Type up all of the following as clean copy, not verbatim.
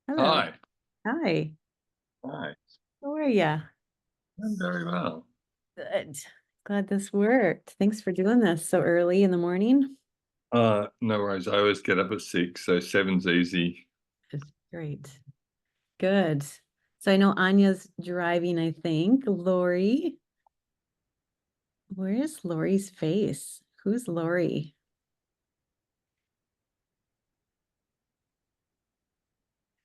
Hello. Hi. Hi. Hi. How are you? I'm very well. Good. Glad this worked. Thanks for doing this so early in the morning. No worries. I always get up at 6, so 7's easy. It's great. Good. So I know Anya's driving, I think. Lori. Where's Lori's face? Who's Lori?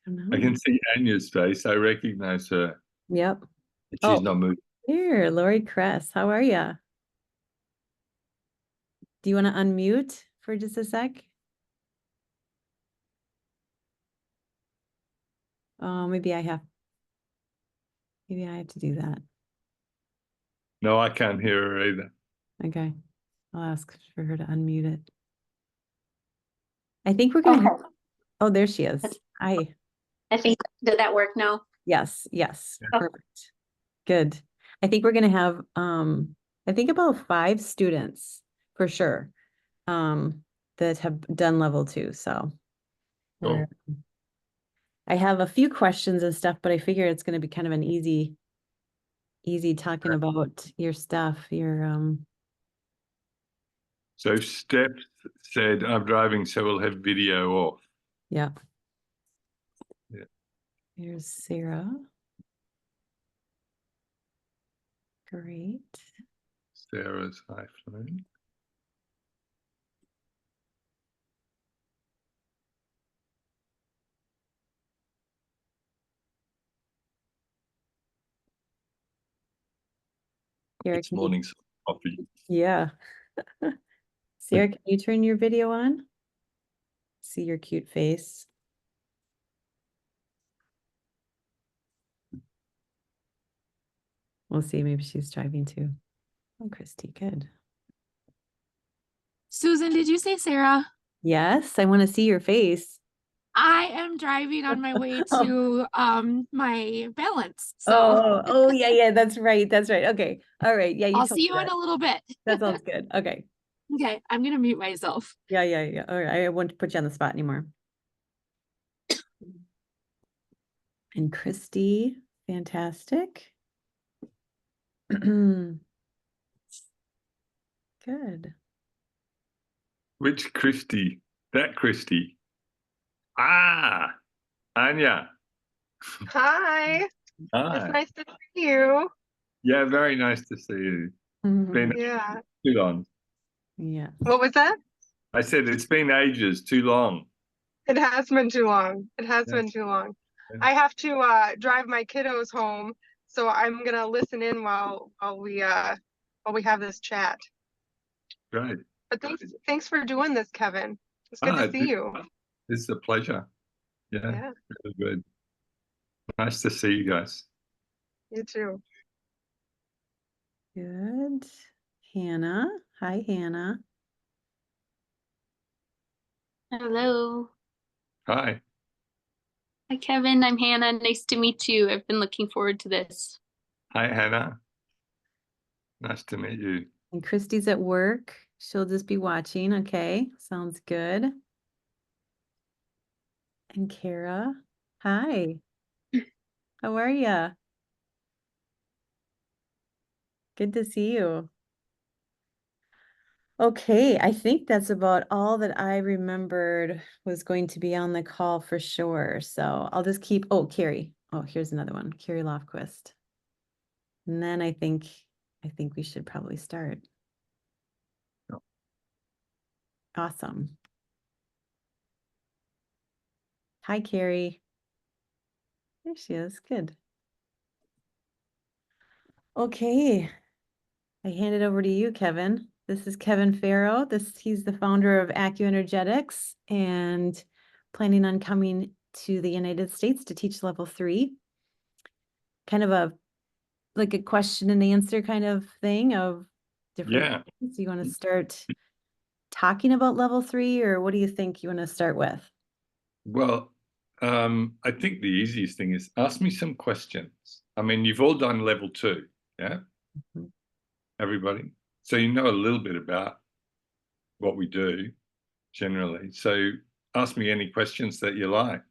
I don't I know. can see Anya's face. I recognize her. Yep. She's Oh, not moving. here, Lori Kress. How are you? Do you want to unmute for just a sec? Oh, maybe I have to do that. No, I can't hear her either. Okay. I'll ask for her to unmute it. I think we're gonna have, oh, there she is. Hi. I think, did that work now? Yes, yes, Yeah. perfect. Good. I think we're gonna have I think about 5 students for sure that have done level 2. So we're I have a few questions and stuff, but I figure it's gonna be kind of an easy talking about your stuff, your So Steph said, I'm driving, so we'll have video off. yeah. Yeah. Here's Sarah. Great. Sarah's iPhone. Sarah, It's morning coffee. yeah. Sarah, can you turn your video on? See your cute face. We'll see. Maybe she's driving too. Oh, Christy, good. Susan, did you say Sarah? Yes, I want to see your face. I am driving on my way to my balance. So Oh, yeah, that's right. That's right. Okay. All right. Yeah, you I'll told see me you in that. a little bit. That sounds good. Okay. Okay, I'm gonna mute myself. Yeah. All right. I won't put you on the spot anymore. And Christy, fantastic. Good. Which Christy? That Christy. Ah, Anya. Hi, it's Hi. nice to see you. Yeah, very nice to see you. Been Yeah. too long. Yeah. What was that? I said it's been ages, too long. It has been too long. It has Yeah. been too long. Yeah. I have to drive my kiddos home, so I'm gonna listen in while we have this chat. Great. But thanks for doing this, Kevin. It's good to see you. It's a pleasure. Yeah, Yeah, really good. Nice to see you guys. you too. Good. Hannah. Hi, Hannah. Hello. Hi. Hi, Kevin. I'm Hannah. Nice to meet you. I've been looking forward to this. Hi, Hannah. Nice to meet you. And Christy's at work. She'll just be watching. Okay. Sounds good. And Kara. Hi. How are you? Good to see you. Okay, I think that's about all that I remembered was going to be on the call for sure. So I'll just keep, oh, Carrie. Oh, here's another one, Carrie Lofquist. And then I think I think we should probably start. Yep. Awesome. Hi, Carrie. There she is. Good. Okay. I hand it over to you, Kevin. This is Kevin Farrow. He's the founder of AcuEnergetics and planning on coming to the United States to teach level 3. Kind of a question and answer kind of thing of different Yeah. things. You want to start talking about level 3, or what do you think you want to start with? Well, I think the easiest thing is ask me some questions. I mean, you've all done level 2, yeah? Mhm. Everybody. So you know a little bit about what we do generally. So ask me any questions that you like.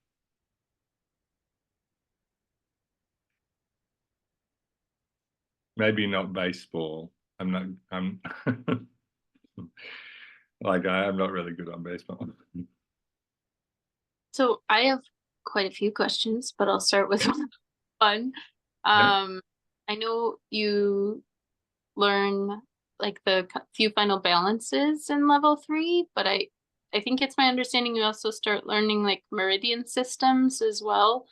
Maybe not baseball. I'm like I'm not really good on baseball. So I have quite a few questions, but I'll start with one. Yeah. I know you learn like the few final balances in level 3, but I think it's my understanding you also start learning like meridian systems as well.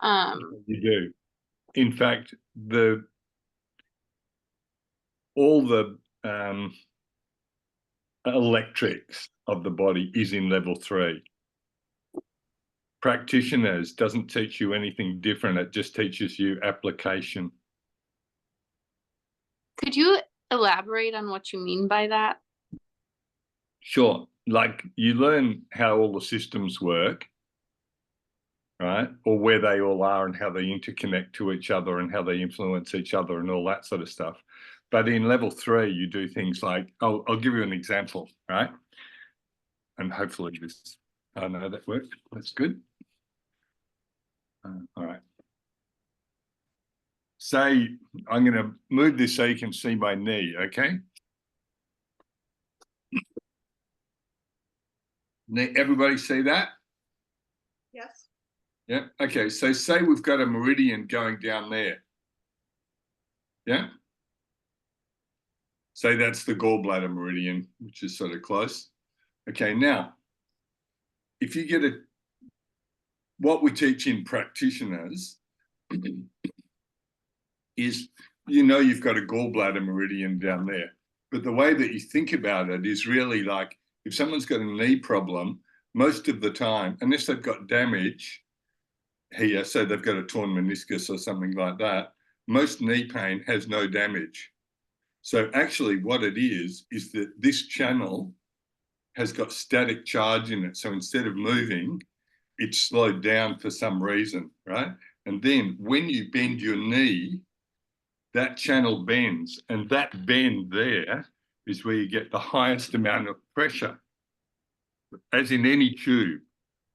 You do. In fact, all the electrics of the body is in level 3. Practitioners doesn't teach you anything different. It just teaches you application. Could you elaborate on what you mean by that? Sure. Like you learn how all the systems work, right? Or where they all are and how they interconnect to each other and how they influence each other and all that sort of stuff. But in level 3, you do things like, I'll give you an example, right? And hopefully I know that worked. That's good. All right. Say, I'm going to move this so you can see my knee, okay? Everybody see that? Yes. Yeah. Okay. So say we've got a meridian going down there. Yeah. Say that's the gallbladder meridian, which is sort of close. Okay. Now, if you get what we teach in practitioners is, you've got a gallbladder meridian down there. But the way that you think about it is really like if someone's got a knee problem, most of the time, unless they've got damage here, so they've got a torn meniscus or something like that, most knee pain has no damage. So actually what it is that this channel has got static charge in it. So instead of moving, it's slowed down for some reason, right? And then when you bend your knee, that channel bends, and that bend there is where you get the highest amount of pressure, as in any tube,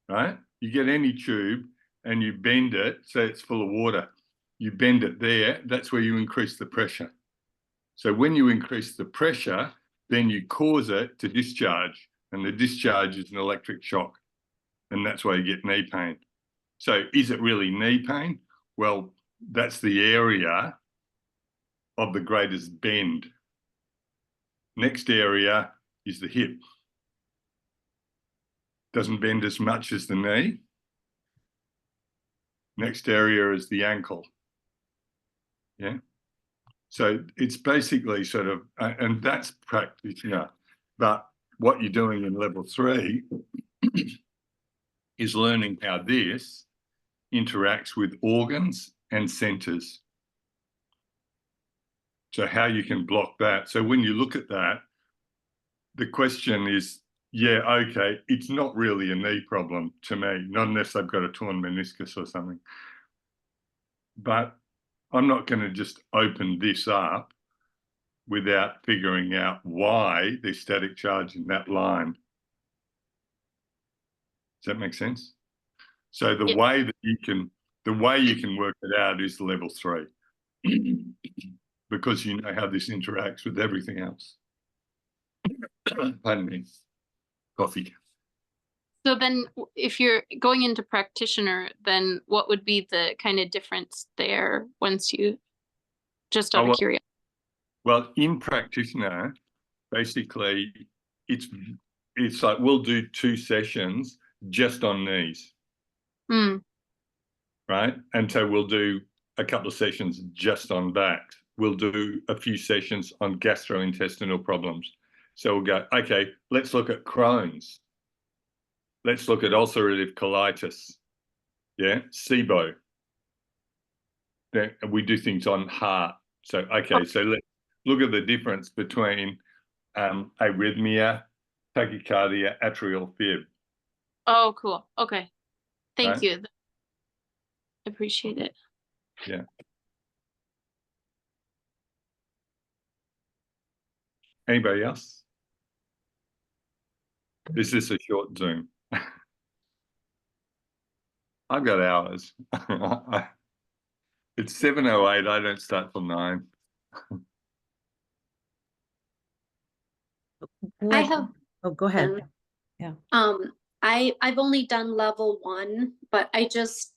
right? You get any tube and you bend it, so it's full of water. You bend it there, that's where you increase the pressure. So when you increase the pressure, then you cause it to discharge, and the discharge is an electric shock, and that's why you get knee pain. So is it really knee pain? Well, that's the area of the greatest bend. Next area is the hip. Doesn't bend as much as the knee. Next area is the ankle. Yeah. So it's basically sort of, and that's practitioner. But what you're doing in level 3 is learning how this interacts with organs and centers. So how you can block that. So when you look at that, the question is, yeah, okay, it's not really a knee problem to me, not unless they've got a torn meniscus or something. But I'm not going to just open this up without figuring out why there's static charge in that line. Does that make sense? So the way you can work it out is level 3, because you know how this interacts with everything else. Pardon me. Coffee. So then if you're going into practitioner, then what would be the kind of difference there once you, just out of curiosity? Well, in practitioner, basically, it's like we'll do 2 sessions just on knees, Hmm. right? And so we'll do a couple of sessions just on backs. We'll do a few sessions on gastrointestinal problems. So we'll go, okay, let's look at Crohn's. Let's look at ulcerative colitis. Yeah, SIBO. Then we do things on heart. So, okay, so let's look at the difference between arrhythmia, tachycardia, atrial fib. Oh, cool. Okay. Thank Right? you. Appreciate it. Yeah. Anybody else? Is this a short Zoom? I've got hours. It's 7:08. I don't start till 9. I have, Oh, go ahead. Yeah. I've only done level 1, but I just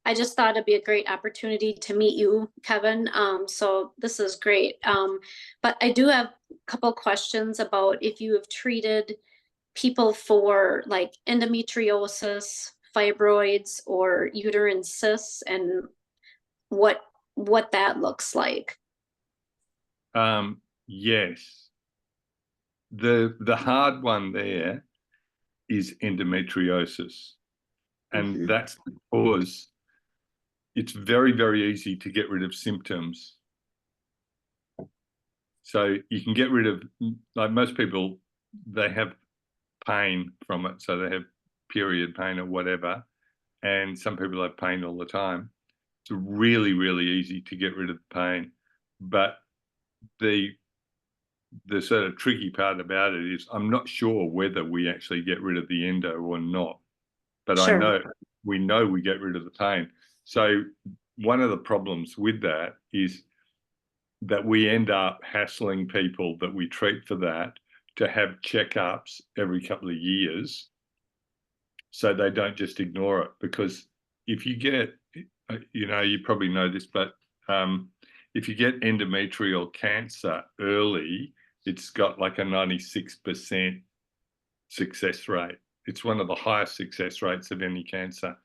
thought it'd be a great opportunity to meet you, Kevin. So this is great. But I do have a couple questions about if you have treated people for like endometriosis, fibroids, or uterine cysts, and what that looks like. Yes. The hard one there is endometriosis. And that's because it's very, very easy to get rid of symptoms. So you can get rid of, like most people, they have pain from it. So they have period pain or whatever. And some people have pain all the time. It's really, really easy to get rid of the pain. But the sort of tricky part about it is I'm not sure whether we actually get rid of the endo or not. But Sure. we know we get rid of the pain. So one of the problems with that is that we end up hassling people that we treat for that to have checkups every couple of years so they don't just ignore it. Because if you get, you probably know this, but if you get endometrial cancer early, it's got like a 96% success rate. It's one of the highest success rates of any cancer.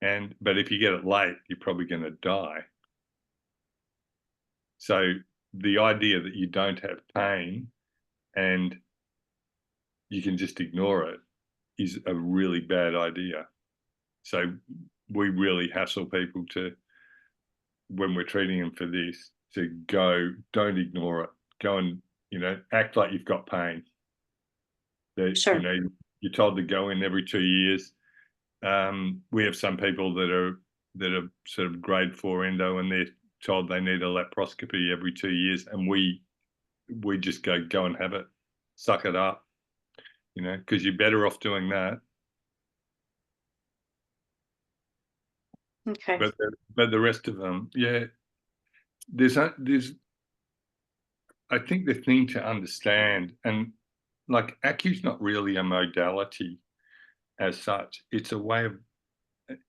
But if you get it late, you're probably going to die. So the idea that you don't have pain and you can just ignore it is a really bad idea. So we really hassle people to, when we're treating them for this, to go, don't ignore it. Go and, act like you've got pain. That, Sure. you're told to go in every 2 years. We have some people that are sort of grade 4 endo, and they're told they need a laparoscopy every 2 years, and we just go and have it, suck it up, because you're better off doing that. Okay. But the rest of them, yeah, there's I think the thing to understand, and like acu's not really a modality as such. It's a way of,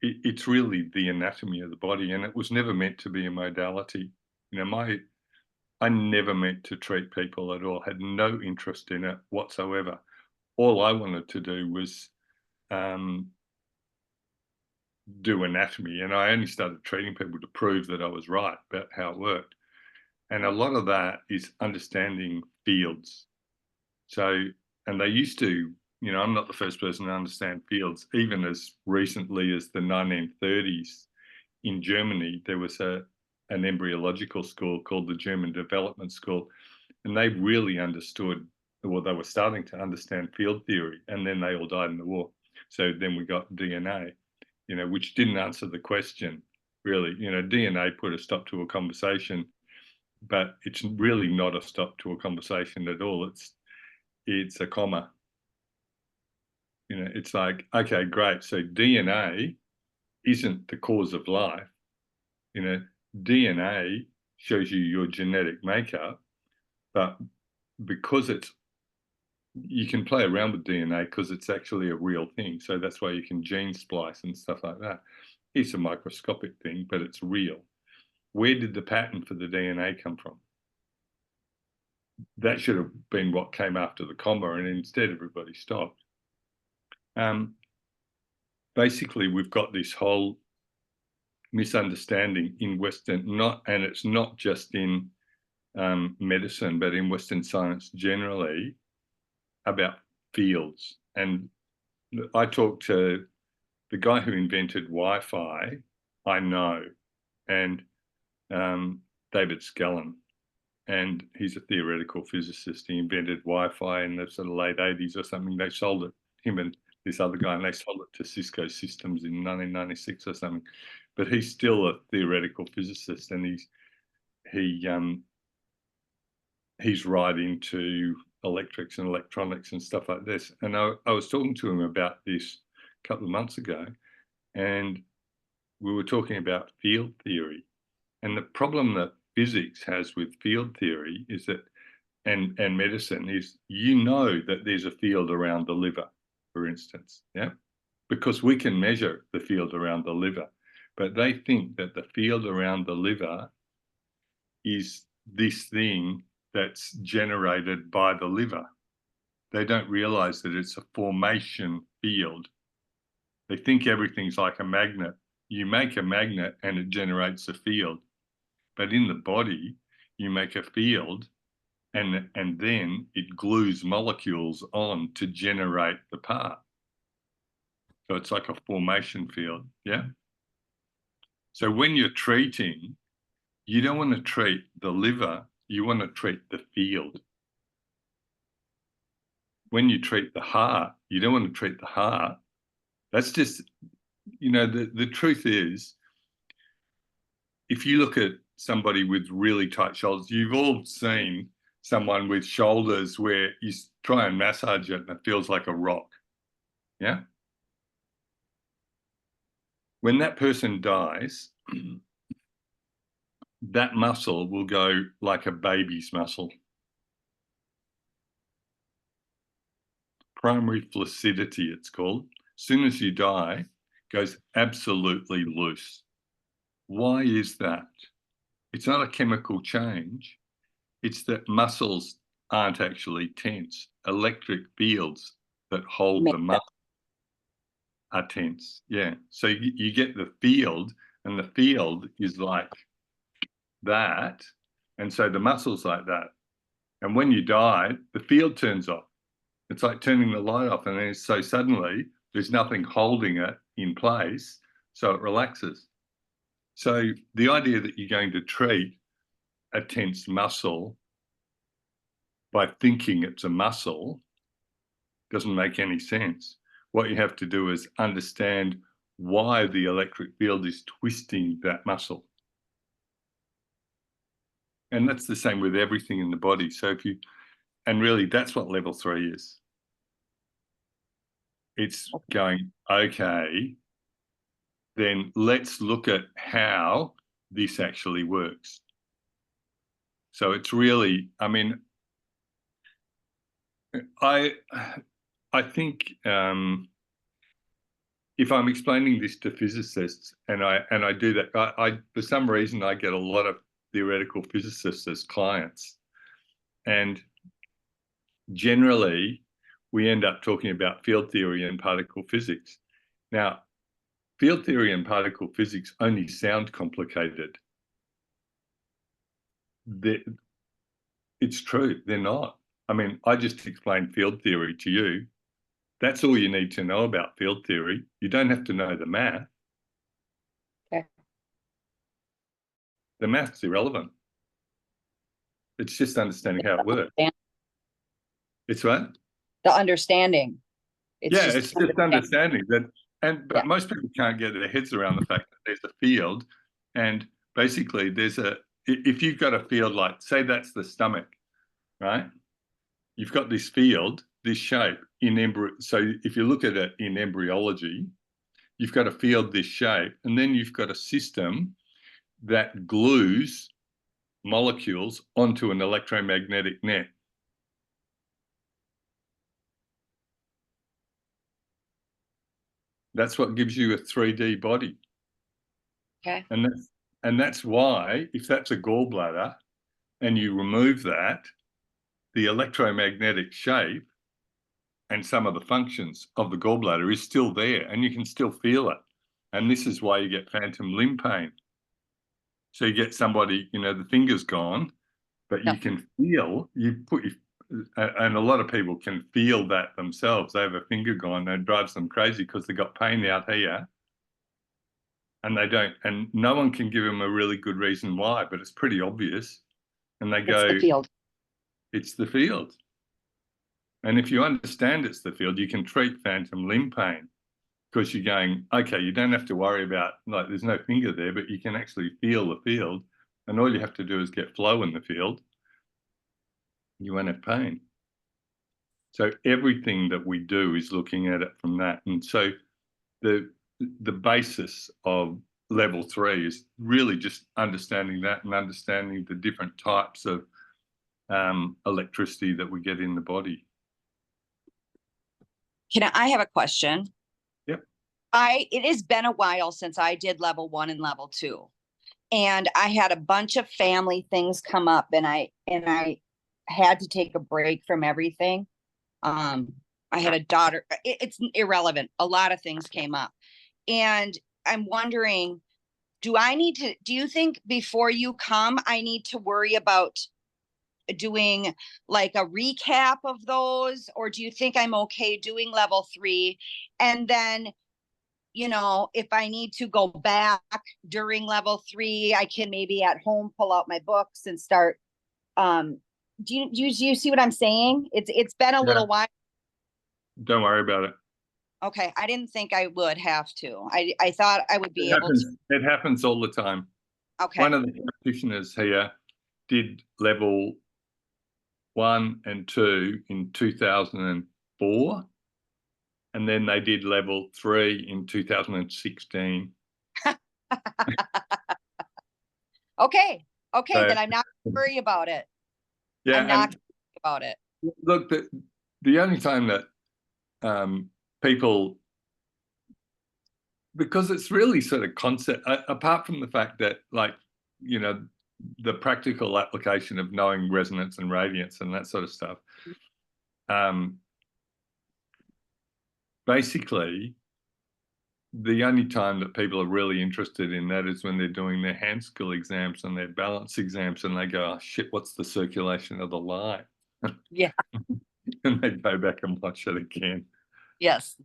it's really the anatomy of the body, and it was never meant to be a modality. I never meant to treat people at all, had no interest in it whatsoever. All I wanted to do was do anatomy, and I only started treating people to prove that I was right about how it worked. And a lot of that is understanding fields. So, and they used to, I'm not the first person to understand fields. Even as recently as the 1930s in Germany, there was an embryological school called the German Development School, and they really understood, well, they were starting to understand field theory, and then they all died in the war. So then we got DNA, which didn't answer the question, really. DNA put a stop to a conversation, but it's really not a stop to a conversation at all. It's a comma. It's like, okay, great. So DNA isn't the cause of life. DNA shows you your genetic makeup, but because you can play around with DNA because it's actually a real thing. So that's why you can gene splice and stuff like that. It's a microscopic thing, but it's real. Where did the pattern for the DNA come from? that should have been what came after the comma, and instead everybody stopped. Basically, we've got this whole misunderstanding in Western, and it's not just in medicine, but in Western science generally, about fields. And I talked to the guy who invented Wi-Fi, I know, and David Skellin, and he's a theoretical physicist. He invented Wi-Fi in the sort of late 80s or something. They sold it, him and this other guy, and they sold it to Cisco Systems in 1996 or something. But he's still a theoretical physicist, and he's right into electrics and electronics and stuff like this. And I was talking to him about this a couple of months ago, and we were talking about field theory. And the problem that physics has with field theory is that, and medicine, is that there's a field around the liver, for instance, yeah? Because we can measure the field around the liver, but they think that the field around the liver is this thing that's generated by the liver. They don't realize that it's a formation field. They think everything's like a magnet. You make a magnet and it generates a field. But in the body, you make a field and then it glues molecules on to generate the part. So it's like a formation field, yeah? So when you're treating, you don't want to treat the liver, you want to treat the field. When you treat the heart, you don't want to treat the heart. That's just, the truth is, if you look at somebody with really tight shoulders, you've all seen someone with shoulders where you try and massage it and it feels like a rock, yeah? When that person dies, that muscle will go like a baby's muscle. Primary flaccidity, it's called. As soon as you die, goes absolutely loose. Why is that? It's not a chemical change. It's that muscles aren't actually tense. Electric fields that hold the muscle are tense. Yeah. So you get the field, and the field is like that. And so the muscle's like that. And when you die, the field turns off. It's like turning the light off, and then so suddenly there's nothing holding it in place, so it relaxes. So the idea that you're going to treat a tense muscle by thinking it's a muscle doesn't make any sense. What you have to do is understand why the electric field is twisting that muscle. And that's the same with everything in the body. So and really that's what level 3 is. It's going, okay, then let's look at how this actually works. So it's really, I mean, I think if I'm explaining this to physicists, and I do that, I for some reason I get a lot of theoretical physicists as clients, and generally we end up talking about field theory and particle physics. Now, field theory and particle physics only sound complicated. It's true, they're not. I mean, I just explained field theory to you. That's all you need to know about field theory. You don't have to know the math. Okay. The math's irrelevant. It's just understanding how it works. It's what? The understanding. It's just understanding that, but most people can't get their heads around the fact that there's a field, and basically if you've got a field like, say that's the stomach, right? You've got this field, this shape in embryo. So if you look at it in embryology, you've got a field this shape, and then you've got a system that glues molecules onto an electromagnetic net. That's what gives you a 3D body. Okay. And that's why, if that's a gallbladder and you remove that, the electromagnetic shape and some of the functions of the gallbladder is still there, and you can still feel it. And this is why you get phantom limb pain. So you get somebody, you know, the finger's gone, but you can feel, and a lot of people can feel that themselves. They have a finger gone, it drives them crazy because they got pain out here. And they don't, and no one can give them a really good reason why, but it's pretty obvious. And they go, It's the field. it's the field. And if you understand it's the field, you can treat phantom limb pain because you're going, okay, you don't have to worry about, like, there's no finger there, but you can actually feel the field. And all you have to do is get flow in the field. You won't have pain. So everything that we do is looking at it from that. And so the basis of level 3 is really just understanding that and understanding the different types of electricity that we get in the body. I have a question. Yep. It has been a while since I did level 1 and level 2. And I had a bunch of family things come up, and I had to take a break from everything. I had a daughter. It's irrelevant. A lot of things came up. And I'm wondering, do you think before you come, I need to worry about doing like a recap of those? Or do you think I'm okay doing level 3? And then, you know, if I need to go back during level 3, I can maybe at home pull out my books and start. Do you see what I'm saying? It's been a little while. Don't worry about it. Okay, I didn't think I would have to. I thought I would be able to. It happens all the time. Okay. One of the practitioners here did level 1 and 2 in 2004, and then they did level 3 in 2016. Okay. So, Then I'm not worried about it. yeah, I'm not about it. Look, the only time that people, because it's really sort of concept, apart from the fact that, like, you know, the practical application of knowing resonance and radiance and that sort of stuff, basically the only time that people are really interested in that is when they're doing their hand skill exams and their balance exams, and they go, oh shit, what's the circulation of the light? Yeah. And they go back and watch it again. Yes.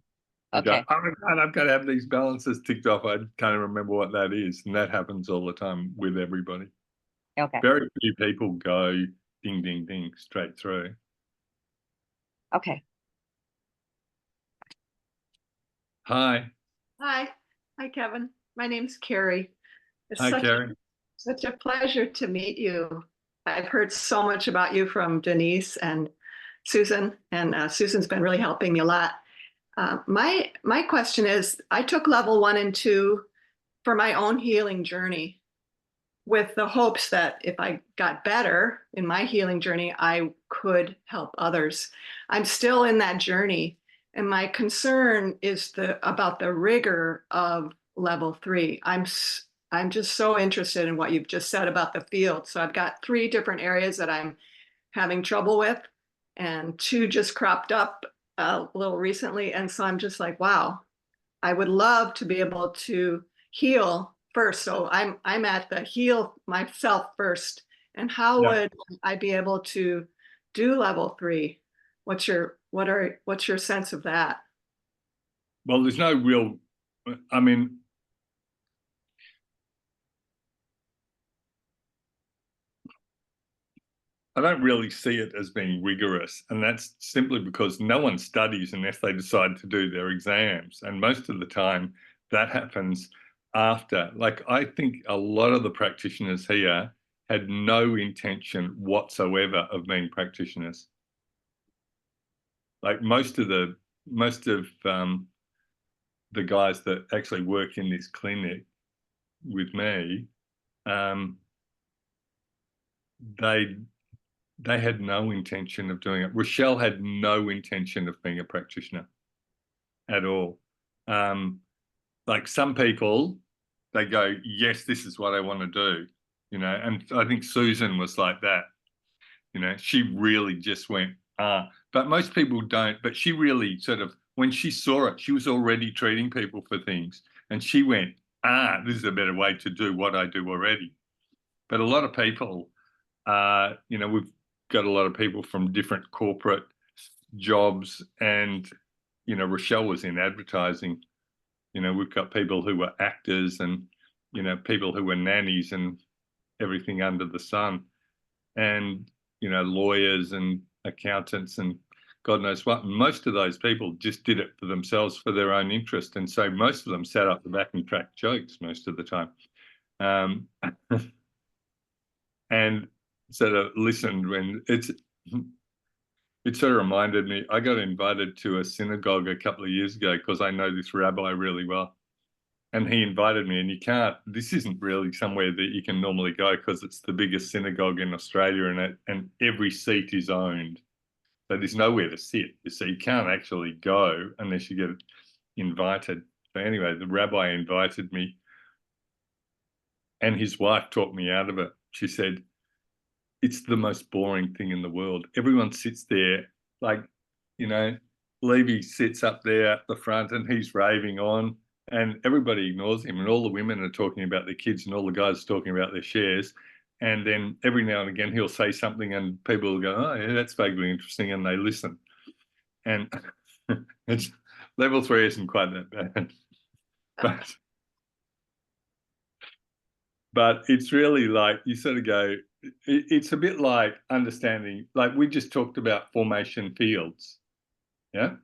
Okay. Go, oh my God, I've got to have these balances ticked off. I can't remember what that is. And that happens all the time with everybody. Okay. Very few people go ding, ding, ding straight through. Okay. Hi. Hi. Hi, Kevin. My name's Carrie. It's Hi, Carrie. such a pleasure to meet you. I've heard so much about you from Denise and Susan, and Susan's been really helping me a lot. My question is, I took level 1 and 2 for my own healing journey with the hopes that if I got better in my healing journey, I could help others. I'm still in that journey. And my concern is about the rigor of level 3. I'm just so interested in what you've just said about the field. So I've got 3 different areas that I'm having trouble with, and 2 just cropped up a little recently. And so I'm just like, wow, I would love to be able to heal first. So I'm at the heal myself first. And how would I be able to do level 3? What's your sense of that? Well, there's no real, I mean, I don't really see it as being rigorous, and that's simply because no one studies unless they decide to do their exams. And most of the time that happens after. Like, I think a lot of the practitioners here had no intention whatsoever of being practitioners. Like most of the guys that actually work in this clinic with me, they had no intention of doing it. Rochelle had no intention of being a practitioner at all. Like some people, they go, yes, this is what I want to do, you know, and I think Susan was like that. You know, she really just went, ah. But most people don't. But she really sort of, when she saw it, she was already treating people for things. And she went, ah, this is a better way to do what I do already. But a lot of people, you know, we've got a lot of people from different corporate jobs. And, you know, Rochelle was in advertising. You know, we've got people who were actors and, you know, people who were nannies and everything under the sun. And, you know, lawyers and accountants and God knows what. And most of those people just did it for themselves, for their own interest. And so most of them sat up the back and cracked jokes most of the time. And sort of listened when it sort of reminded me, I got invited to a synagogue a couple of years ago because I know this rabbi really well. And he invited me, and this isn't really somewhere that you can normally go because it's the biggest synagogue in Australia, and every seat is owned. So there's nowhere to sit. So you can't actually go unless you get invited. So anyway, the rabbi invited me, and his wife talked me out of it. She said, it's the most boring thing in the world. Everyone sits there, like, you know, Levy sits up there at the front and he's raving on. And everybody ignores him, and all the women are talking about their kids and all the guys are talking about their shares. And then every now and again he'll say something and people will go, oh yeah, that's vaguely interesting, and they listen. And it's level 3 isn't quite that bad. But it's really like you sort of go, it's a bit like understanding, like we just talked about formation fields. Yeah.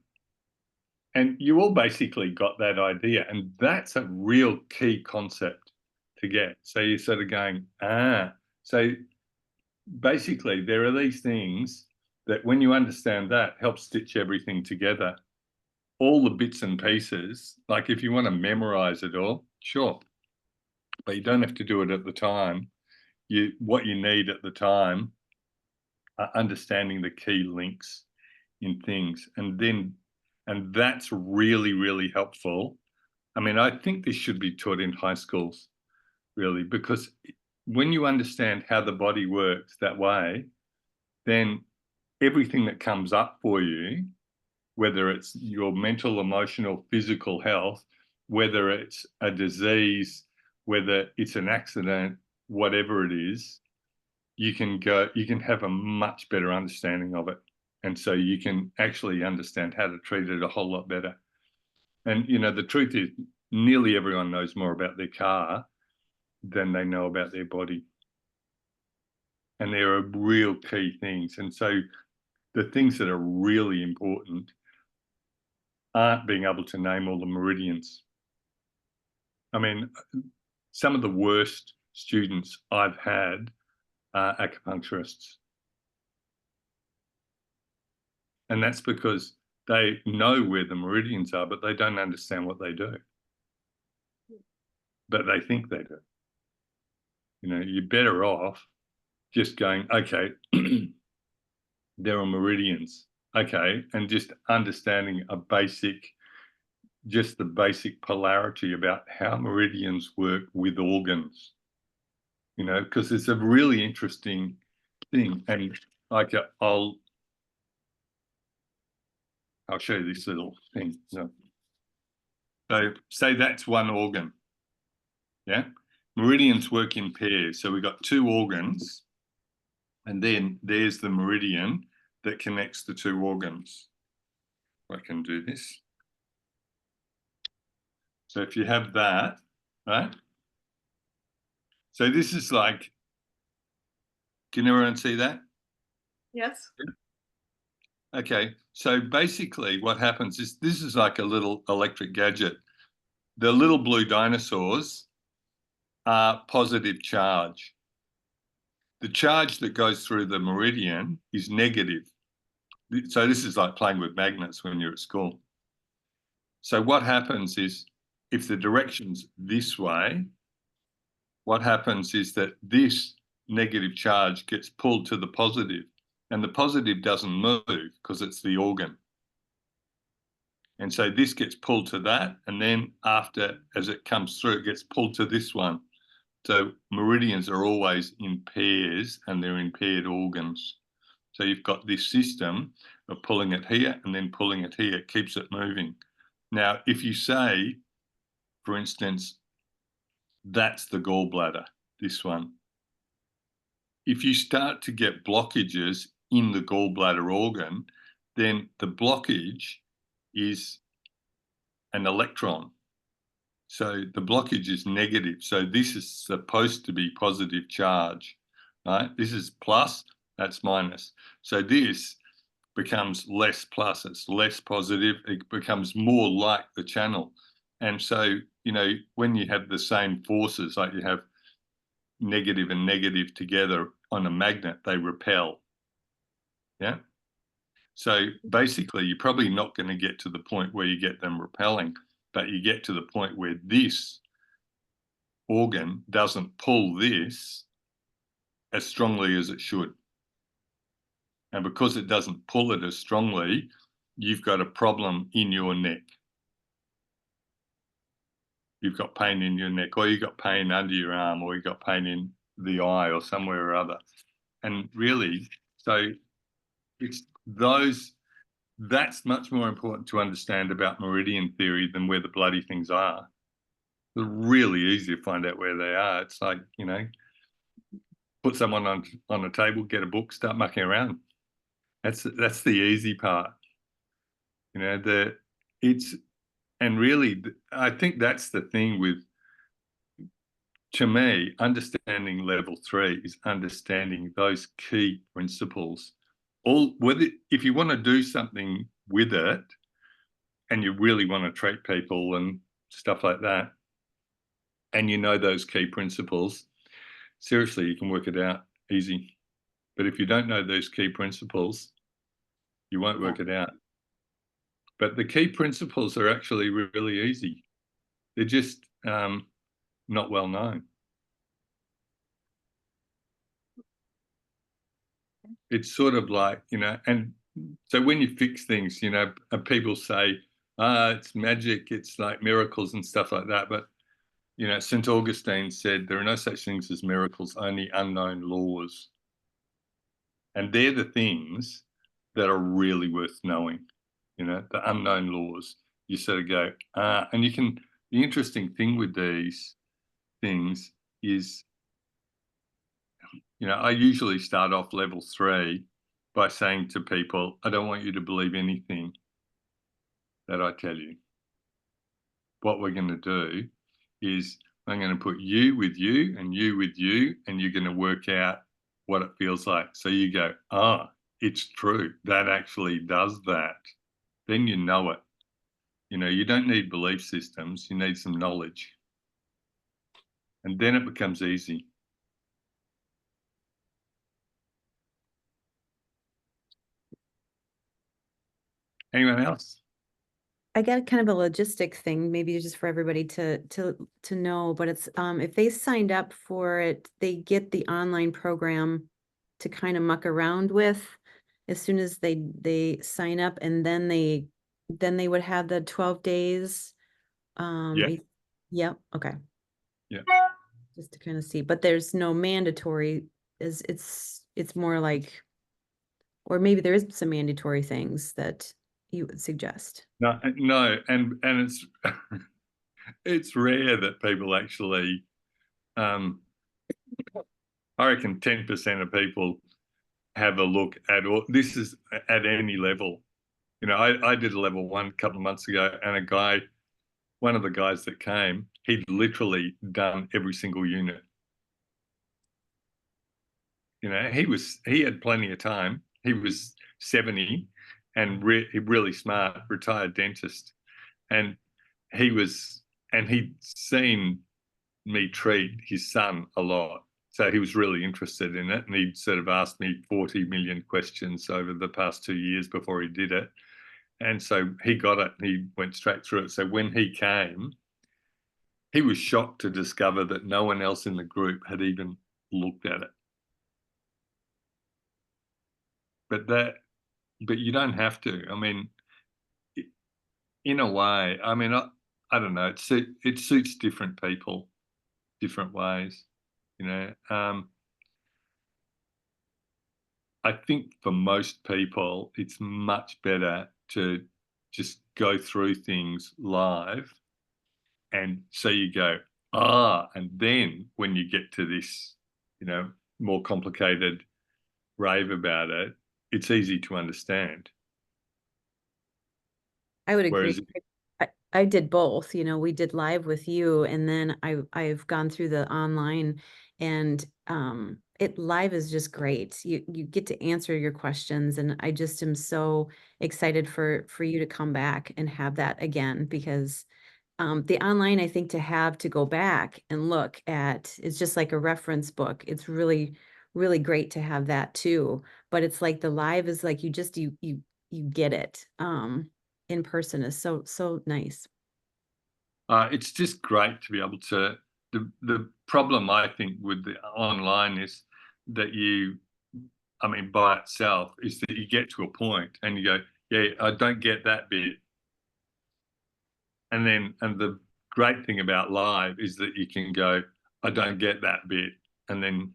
And you all basically got that idea, and that's a real key concept to get. So you're sort of going, so basically there are these things that when you understand that help stitch everything together, all the bits and pieces. Like if you want to memorize it all, sure, but you don't have to do it at the time. What you need at the time are understanding the key links in things, and that's really, really helpful. I mean, I think this should be taught in high schools, really, because when you understand how the body works that way, then everything that comes up for you, whether it's your mental, emotional, physical health, whether it's a disease, whether it's an accident, whatever it is, you can have a much better understanding of it. And so you can actually understand how to treat it a whole lot better. And, you know, the truth is nearly everyone knows more about their car than they know about their body. And there are real key things. And so the things that are really important aren't being able to name all the meridians. I mean, some of the worst students I've had are acupuncturists. And that's because they know where the meridians are, but they don't understand what they do. But they think they do. You know, you're better off just going, okay, there are meridians. Okay, and just understanding the basic polarity about how meridians work with organs. You know, because it's a really interesting thing. And like I'll show you this little thing. So say that's one organ. Yeah. Meridians work in pairs. So we've got two organs, and then there's the meridian that connects the two organs. I can do this. So if you have that, right? So this is like, can everyone see that? Yes. Okay, so basically what happens is this is like a little electric gadget. The little blue dinosaurs are positive charge. The charge that goes through the meridian is negative. So this is like playing with magnets when you're at school. So what happens is if the direction's this way, what happens is that this negative charge gets pulled to the positive, and the positive doesn't move because it's the organ. And so this gets pulled to that, and then as it comes through, it gets pulled to this one. So meridians are always in pairs, and they're in paired organs. So you've got this system of pulling it here and then pulling it here. It keeps it moving. Now, if you say, for instance, that's the gallbladder, this one. If you start to get blockages in the gallbladder organ, then the blockage is an electron. So the blockage is negative. So this is supposed to be positive charge, right? This is plus, that's minus. So this becomes less plus, it's less positive, it becomes more like the channel. And so, you know, when you have the same forces, like you have negative and negative together on a magnet, they repel. Yeah. So basically, you're probably not going to get to the point where you get them repelling, but you get to the point where this organ doesn't pull this as strongly as it should. And because it doesn't pull it as strongly, you've got a problem in your neck. You've got pain in your neck, or you've got pain under your arm, or you've got pain in the eye or somewhere or other. And really, so it's those, that's much more important to understand about meridian theory than where the bloody things are. They're really easy to find out where they are. It's like, you know, put someone on a table, get a book, start mucking around. That's the easy part. You know, and really, I think that's the thing with, to me, understanding level 3 is understanding those key principles. If you want to do something with it and you really want to treat people and stuff like that, and you know those key principles, seriously, you can work it out easy. But if you don't know those key principles, you won't work it out. But the key principles are actually really easy. They're just not well known. It's sort of like, you know, and so when you fix things, you know, people say, it's magic, it's like miracles and stuff like that. But, you know, St. Augustine said there are no such things as miracles, only unknown laws. And they're the things that are really worth knowing, you know, the unknown laws. You sort of go, and you can, the interesting thing with these things is, you know, I usually start off level 3 by saying to people, I don't want you to believe anything that I tell you. What we're going to do is I'm going to put you with you and you with you, and you're going to work out what it feels like. So you go, it's true. That actually does that. Then you know it. You know, you don't need belief systems. You need some knowledge. And then it becomes easy. Anyone else? I got kind of a logistic thing, maybe just for everybody to know, but it's if they signed up for it, they get the online program to kind of muck around with as soon as they sign up, and then they would have the 12 days. Yeah. Yep, okay. Yeah. Just to kind of see, but there's no mandatory, it's more like, or maybe there is some mandatory things that you would suggest. No, and it's it's rare that people actually, I reckon 10% of people have a look at all. This is at any level. You know, I did a level 1 a couple of months ago, and one of the guys that came, he'd literally done every single unit. You know, he had plenty of time. He was 70 and really smart, retired dentist. And he'd seen me treat his son a lot. So he was really interested in it. And he'd sort of asked me 40 million questions over the past 2 years before he did it. And so he got it. He went straight through it. So when he came, he was shocked to discover that no one else in the group had even looked at it. But you don't have to. I mean, in a way, I mean, I don't know. It suits different people, different ways, you know. I think for most people, it's much better to just go through things live. And so you go, and then when you get to this, more complicated rave about it, it's easy to understand. I would agree. Whereas, I did both, we did live with you, and then I've gone through the online, and it live is just great. You get to answer your questions, and I just am so excited for you to come back and have that again, because the online, I think, to go back and look at is just like a reference book. It's really, really great to have that too. But it's like the live is like you get it. In person is so nice. it's just great to be able to. The problem I think with the online is that by itself, is that you get to a point and you go, yeah, I don't get that bit. And the great thing about live is that you can go, I don't get that bit. And then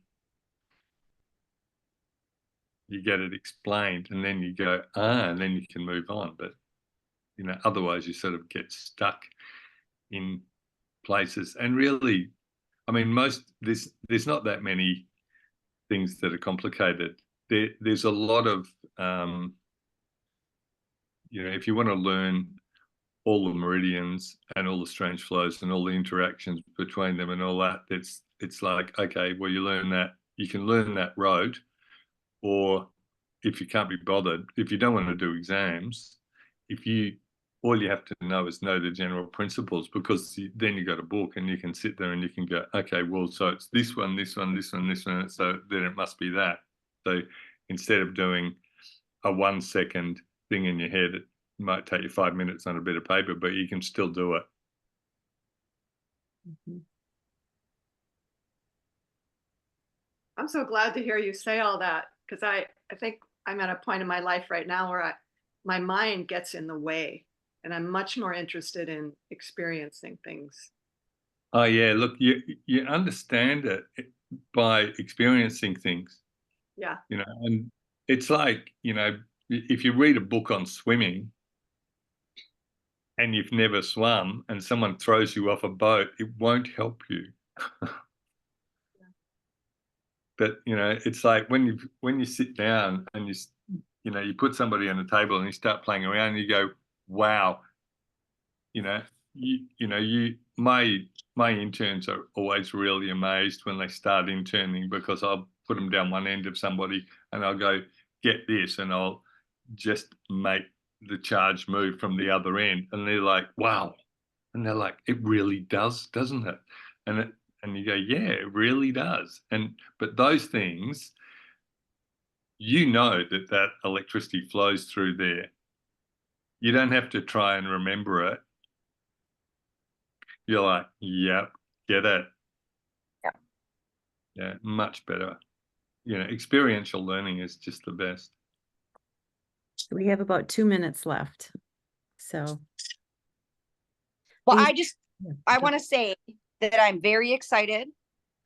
you get it explained, and then you go, and then you can move on. But, otherwise you sort of get stuck in places. And really, there's not that many things that are complicated. There's a lot of, if you want to learn all the meridians and all the strange flows and all the interactions between them and all that, it's like, okay, well, you can learn that road. Or if you can't be bothered, if you don't want to do exams, all you have to know is know the general principles, because then you got a book and you can sit there and you can go, okay, well, so it's this one, this one, this one, this one, so then it must be that. So instead of doing a 1 second thing in your head, it might take you 5 minutes on a bit of paper, but you can still do it. Mhm. I'm so glad to hear you say all that, because I think I'm at a point in my life right now where my mind gets in the way, and I'm much more interested in experiencing things. Oh yeah, look, you understand it by experiencing things, Yeah. and it's like, if you read a book on swimming and you've never swum and someone throws you off a boat, it won't help you. But it's like when you sit down and you put somebody on the table and you start playing around and you go, wow, my interns are always really amazed when they start interning, because I'll put them down one end of somebody and I'll go, get this, and I'll just make the charge move from the other end, and they're like, wow, and they're like, it really does, doesn't it? And you go, yeah, it really does. But those things, that electricity flows through there. You don't have to try and remember it. You're like, yep, get it. Yeah. Yeah, much better. Experiential learning is just the best. We have about 2 minutes left. So. Well, These- I want to say that I'm very excited.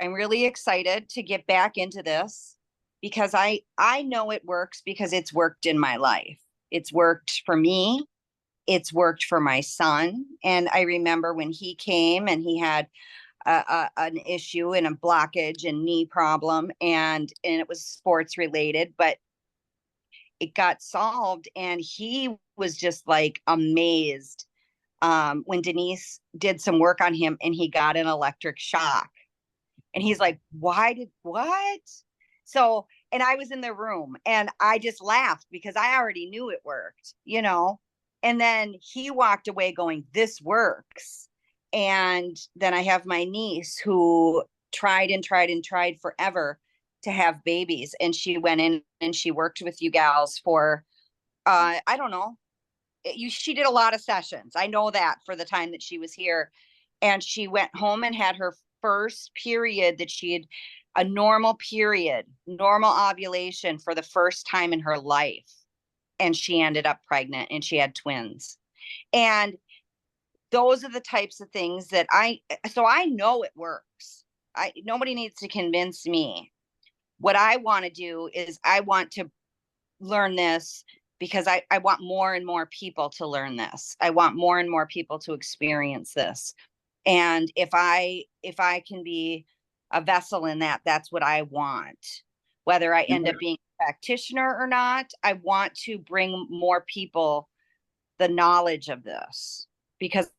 I'm really excited to get back into this, because I know it works, because it's worked in my life. It's worked for me. It's worked for my son. And I remember when he came and he had an issue and a blockage and knee problem, and it was sports related, but it got solved, and he was just like amazed when Denise did some work on him and he got an electric shock. And he's like, what? So, and I was in the room and I just laughed because I already knew it worked, and then he walked away going, this works. And then I have my niece who tried and tried and tried forever to have babies. And she went in and she worked with you gals for, I don't know, she did a lot of sessions. I know that for the time that she was here. And she went home and had her first period, that she had a normal period, normal ovulation for the first time in her life. And she ended up pregnant and she had twins. And those are the types of things that I know it works. Nobody needs to convince me. what I want to do is I want to learn this because I want more and more people to learn this. I want more and more people to experience this. And if I can be a vessel in that, that's what I want. Whether I end up being a practitioner or not, I want to bring more people the knowledge of this, because